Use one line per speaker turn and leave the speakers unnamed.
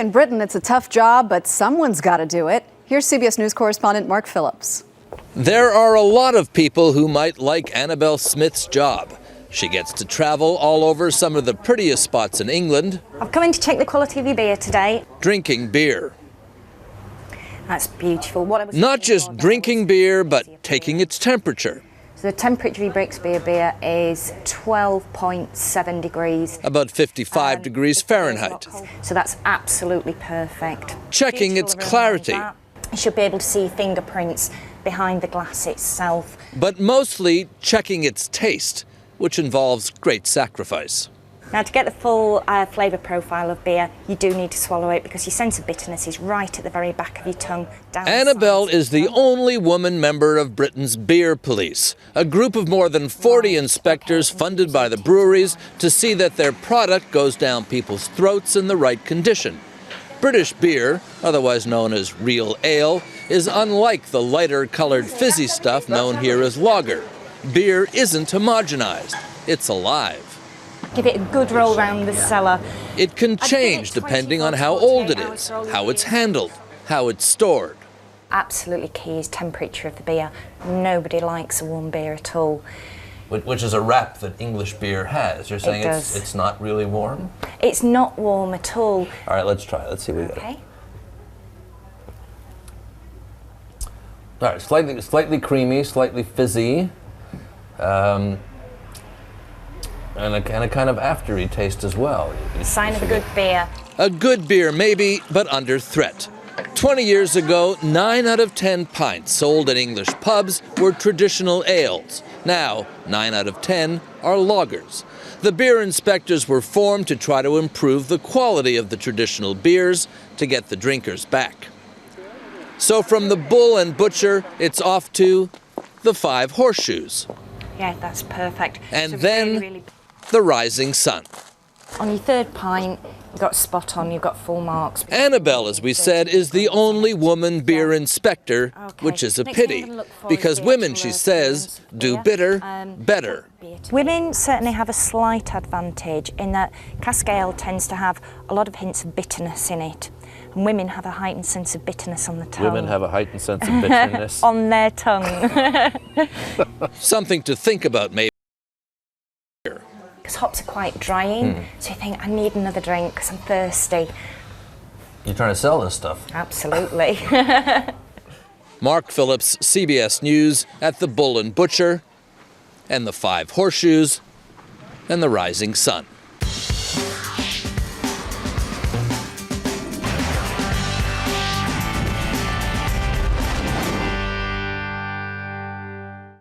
In Britain, it's a tough job, but someone's got to do it. Here's CBS News correspondent Mark Phillips.
There are a lot of people who might like Annabelle Smith's job. She gets to travel all over some of the prettiest spots in England.
I've come in to check the quality of your beer today.
Drinking beer.
That's beautiful.
Not just drinking beer, but taking its temperature.
So the temperature of Breakspear beer is 12.7 degrees.
About 55 degrees Fahrenheit.
So that's absolutely perfect.
Checking its clarity.
You should be able to see fingerprints behind the glass itself.
But mostly checking its taste, which involves great sacrifice.
Now, to get the full flavour profile of beer, you do need to swallow it because your sense of bitterness is right at the very back of your tongue.
Annabelle is the only woman member of Britain's Beer Police, a group of more than 40 inspectors funded by the breweries to see that their product goes down people's throats in the right condition. British beer, otherwise known as real ale, is unlike the lighter-coloured fizzy stuff known here as lager. Beer isn't homogenized, it's alive.
Give it a good roll round the cellar.
It can change depending on how old it is, how it's handled, how it's stored.
Absolutely key is temperature of the beer. Nobody likes a warm beer at all.
Which is a rap that English beer has. You're saying it's not really warm?
It's not warm at all.
All right, let's try it. Let's see what we got.
Okay.
All right, slightly creamy, slightly fizzy. And a kind of aftery taste as well.
Sign of a good beer.
A good beer, maybe, but under threat. 20 years ago, 9 out of 10 pints sold in English pubs were traditional ales. Now, 9 out of 10 are lagers. The beer inspectors were formed to try to improve the quality of the traditional beers to get the drinkers back. So from the Bull and Butcher, it's off to the Five Horseshoes.
Yeah, that's perfect.
And
so
then
really
the Rising Sun.
On your third pint, you've got spot on, you've got full marks.
Annabelle, as we said, is the only woman beer inspector, which is a pity, because women, she says, do bitter better.
Women certainly have a slight advantage in that cask ale tends to have a lot of hints of bitterness in it. And women have a heightened sense of bitterness on the tongue.
Women have a heightened sense of bitterness.
On their tongue.
Something to think about, maybe.
Because hops are quite drying, so you think, I need another drink because I'm thirsty.
You're trying to sell this stuff.
Absolutely.
Mark Phillips, CBS News, at the Bull and Butcher, and the Five Horseshoes, and the Rising Sun.